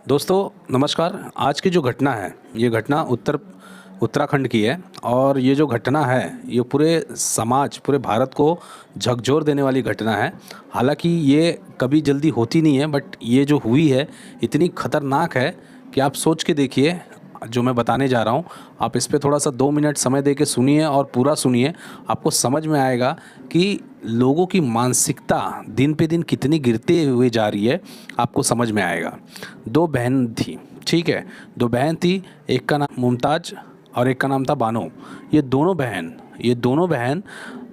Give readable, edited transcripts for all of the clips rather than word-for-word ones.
दोस्तों नमस्कार। आज की जो घटना है ये घटना उत्तराखंड की है और ये जो घटना है ये पूरे समाज पूरे भारत को झकझोर देने वाली घटना है। हालांकि ये कभी जल्दी होती नहीं है बट ये जो हुई है इतनी खतरनाक है कि आप सोच के देखिए। जो मैं बताने जा रहा हूँ आप इस पे थोड़ा सा 2 मिनट समय दे के सुनिए और पूरा सुनिए। आपको समझ में आएगा कि लोगों की मानसिकता दिन पे दिन कितनी गिरते हुए जा रही है। आपको समझ में आएगा। दो बहन थी, ठीक है, दो बहन थी। एक का नाम मुमताज़ और एक का नाम था बानो। ये दोनों बहन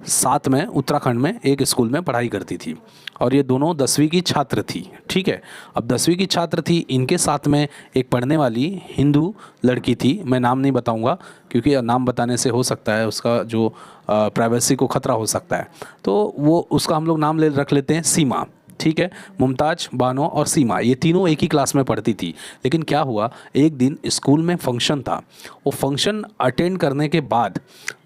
साथ में उत्तराखंड में एक स्कूल में पढ़ाई करती थी और ये दोनों 10वीं की छात्र थी, ठीक है। अब 10वीं की छात्र थी, इनके साथ में एक पढ़ने वाली हिंदू लड़की थी। मैं नाम नहीं बताऊंगा क्योंकि नाम बताने से हो सकता है उसका जो प्राइवेसी को ख़तरा हो सकता है। तो वो उसका हम लोग नाम रख लेते हैं सीमा, ठीक है। मुमताज़, बानो और सीमा ये तीनों एक ही क्लास में पढ़ती थी। लेकिन क्या हुआ, एक दिन स्कूल में फंक्शन था। वो फंक्शन अटेंड करने के बाद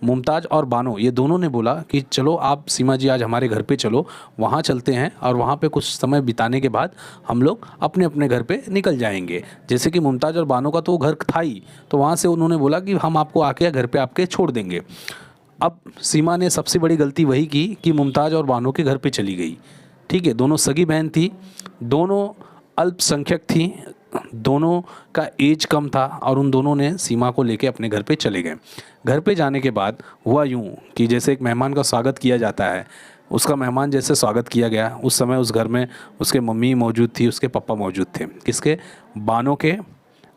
मुमताज़ और बानो ये दोनों ने बोला कि चलो आप सीमा जी आज हमारे घर पे चलो, वहाँ चलते हैं और वहाँ पे कुछ समय बिताने के बाद हम लोग अपने अपने घर पे निकल जाएंगे। जैसे कि मुमताज़ और बानो का तो घर था ही, तो वहाँ से उन्होंने बोला कि हम आपको आके घर पे आपके छोड़ देंगे। अब सीमा ने सबसे बड़ी गलती वही की कि मुमताज़ और बानो के घर पे चली गई, ठीक है। दोनों सगी बहन थी, दोनों अल्पसंख्यक थी, दोनों का एज कम था और उन दोनों ने सीमा को लेके अपने घर पे चले गए। घर पे जाने के बाद हुआ यूं कि जैसे एक मेहमान का स्वागत किया जाता है, उसका मेहमान जैसे स्वागत किया गया, उस समय उस घर में उसके मम्मी मौजूद थी, उसके पापा मौजूद थे। किसके? बानो के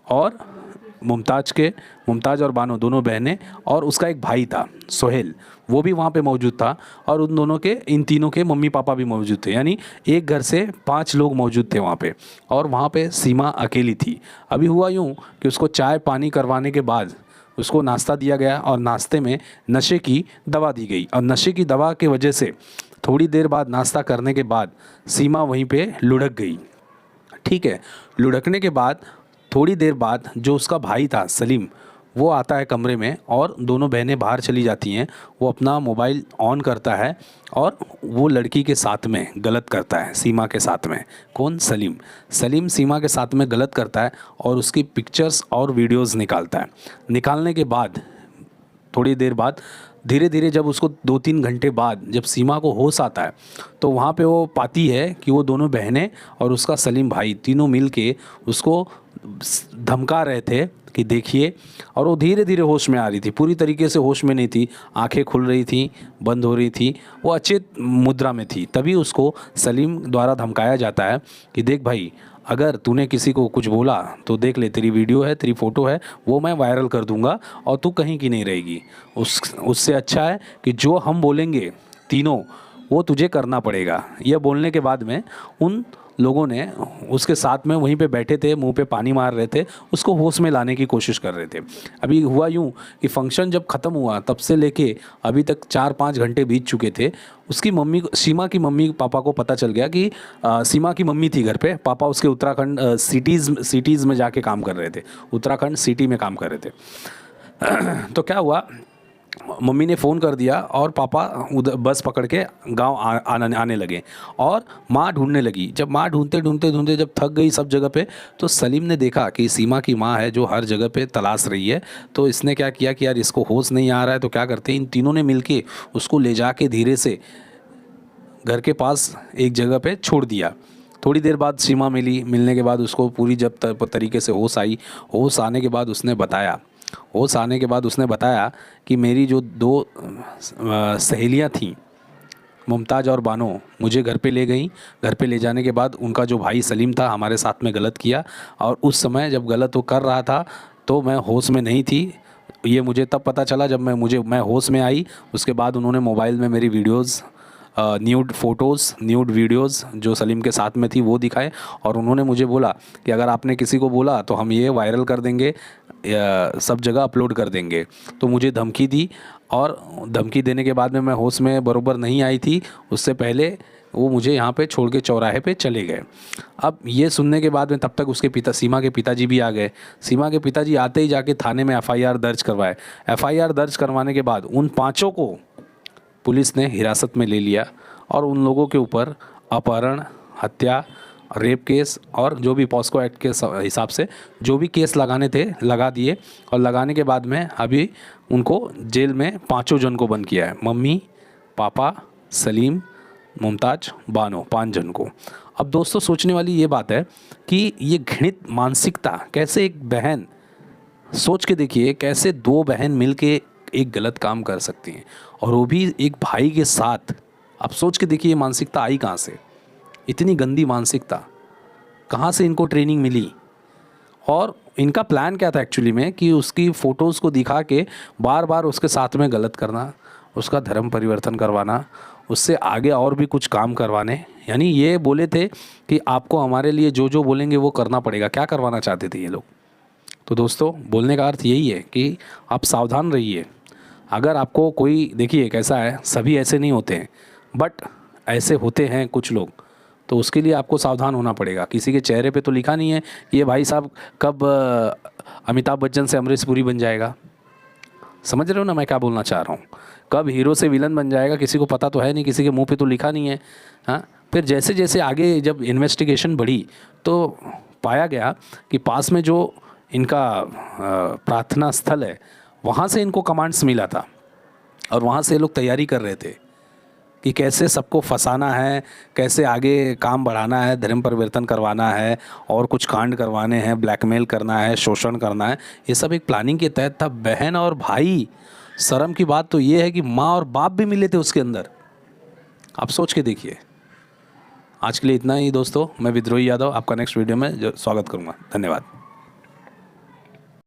और मुमताज़ और बानो दोनों बहनें, और उसका एक भाई था सोहेल, वो भी वहाँ पे मौजूद था। और उन दोनों के, इन तीनों के मम्मी पापा भी मौजूद थे, यानी एक घर से 5 लोग मौजूद थे वहाँ पे। और वहाँ पे सीमा अकेली थी। अभी हुआ यूँ कि उसको चाय पानी करवाने के बाद उसको नाश्ता दिया गया और नाश्ते में नशे की दवा दी गई। और नशे की दवा के वजह से थोड़ी देर बाद, नाश्ता करने के बाद, सीमा वहीं पे लुढ़क गई, ठीक है। लुढ़कने के बाद थोड़ी देर बाद जो उसका भाई था सलीम, वो आता है कमरे में और दोनों बहनें बाहर चली जाती हैं। वो अपना मोबाइल ऑन करता है और वो लड़की के साथ में गलत करता है, सीमा के साथ में। कौन? सलीम सीमा के साथ में गलत करता है और उसकी पिक्चर्स और वीडियोस निकालता है। निकालने के बाद थोड़ी देर बाद धीरे धीरे जब उसको 2-3 घंटे बाद जब सीमा को होश आता है तो वहाँ पे वो पाती है कि वो दोनों बहनें और उसका सलीम भाई तीनों मिल के उसको धमका रहे थे कि देखिए। और वो धीरे धीरे होश में आ रही थी, पूरी तरीके से होश में नहीं थी, आंखें खुल रही थी, बंद हो रही थी, वो अचेत मुद्रा में थी। तभी उसको सलीम द्वारा धमकाया जाता है कि देख भाई, अगर तूने किसी को कुछ बोला तो देख ले, तेरी वीडियो है, तेरी फ़ोटो है, वो मैं वायरल कर दूंगा और तू कहीं की नहीं रहेगी। उससे अच्छा है कि जो हम बोलेंगे तीनों वो तुझे करना पड़ेगा। यह बोलने के बाद में उन लोगों ने उसके साथ में वहीं पे बैठे थे, मुंह पे पानी मार रहे थे, उसको होश में लाने की कोशिश कर रहे थे। अभी हुआ यूं कि फंक्शन जब ख़त्म हुआ तब से लेके अभी तक 4-5 घंटे बीत चुके थे। उसकी मम्मी, सीमा की मम्मी पापा को पता चल गया कि सीमा की मम्मी थी घर पे, पापा उसके उत्तराखंड सिटीज़ में जाके काम कर रहे थे, उत्तराखंड सिटी में काम कर रहे थे। तो क्या हुआ, मम्मी ने फ़ोन कर दिया और पापा उधर बस पकड़ के गांव आने लगे और माँ ढूंढने लगी। जब माँ ढूंढते जब थक गई सब जगह पे, तो सलीम ने देखा कि सीमा की माँ है जो हर जगह पे तलाश रही है। तो इसने क्या किया कि यार इसको होश नहीं आ रहा है तो क्या करते हैं, इन तीनों ने मिलके उसको ले जाके धीरे से घर के पास एक जगह पे छोड़ दिया। थोड़ी देर बाद सीमा मिली, मिलने के बाद उसको पूरी जब तरीके से होश आई, होश आने के बाद उसने बताया कि मेरी जो 2 सहेलियां थीं, मुमताज़ और बानो, मुझे घर पे ले गईं। घर पे ले जाने के बाद उनका जो भाई सलीम था हमारे साथ में गलत किया, और उस समय जब गलत वो कर रहा था तो मैं होश में नहीं थी। ये मुझे तब पता चला जब मैं होश में आई। उसके बाद उन्होंने मोबाइल में मेरी videos, nude photos, nude videos जो सलीम के साथ में थी वो दिखाए, और उन्होंने मुझे बोला कि अगर आपने किसी को बोला तो हम ये वायरल कर देंगे, सब जगह अपलोड कर देंगे। तो मुझे धमकी दी, और धमकी देने के बाद में मैं होश में बरोबर नहीं आई थी। उससे पहले वो मुझे यहाँ पे छोड़ के चौराहे पे चले गए। अब ये सुनने के बाद में तब तक उसके सीमा के पिताजी भी आ गए। सीमा के पिताजी आते ही जाके थाने में FIR दर्ज करवाए। FIR दर्ज करवाने के बाद उन 5 को पुलिस ने हिरासत में ले लिया और उन लोगों के ऊपर अपहरण, हत्या रेप केस और जो भी पॉस्को एक्ट के हिसाब से जो भी केस लगाने थे लगा दिए। और लगाने के बाद में अभी उनको जेल में 5 जन को बंद किया है, मम्मी, पापा, सलीम, मुमताज़, बानो, 5 जन को। अब दोस्तों सोचने वाली ये बात है कि ये घृणित मानसिकता कैसे एक बहन, सोच के देखिए कैसे 2 बहन मिलके एक गलत काम कर सकती हैं, और वो भी एक भाई के साथ। आप सोच के देखिए ये मानसिकता आई कहाँ से, इतनी गंदी मानसिकता कहाँ से इनको ट्रेनिंग मिली। और इनका प्लान क्या था एक्चुअली में कि उसकी फ़ोटोज़ को दिखा के बार बार उसके साथ में गलत करना, उसका धर्म परिवर्तन करवाना, उससे आगे और भी कुछ काम करवाने। यानी ये बोले थे कि आपको हमारे लिए जो जो बोलेंगे वो करना पड़ेगा। क्या करवाना चाहते थे ये लोग। तो दोस्तों बोलने का अर्थ यही है कि आप सावधान रहिए। अगर आपको कोई, देखिए कैसा है, सभी ऐसे नहीं होते हैं, बट ऐसे होते हैं कुछ लोग, तो उसके लिए आपको सावधान होना पड़ेगा। किसी के चेहरे पे तो लिखा नहीं है कि ये भाई साहब कब अमिताभ बच्चन से अमरीश पुरी बन जाएगा। समझ रहे हो ना मैं क्या बोलना चाह रहा हूँ। कब हीरो से विलन बन जाएगा किसी को पता तो है नहीं, किसी के मुंह पे तो लिखा नहीं है। हाँ, फिर जैसे जैसे आगे जब इन्वेस्टिगेशन बढ़ी तो पाया गया कि पास में जो इनका प्रार्थना स्थल है वहाँ से इनको कमांड्स मिला था, और वहाँ से लोग तैयारी कर रहे थे कि कैसे सबको फंसाना है, कैसे आगे काम बढ़ाना है, धर्म परिवर्तन करवाना है और कुछ कांड करवाने हैं, ब्लैकमेल करना है, शोषण करना है। ये सब एक प्लानिंग के तहत था। बहन और भाई, शर्म की बात तो ये है कि माँ और बाप भी मिले थे उसके अंदर। आप सोच के देखिए। आज के लिए इतना ही दोस्तों। मैं विद्रोही यादव आपका नेक्स्ट वीडियो में स्वागत करूँगा। धन्यवाद।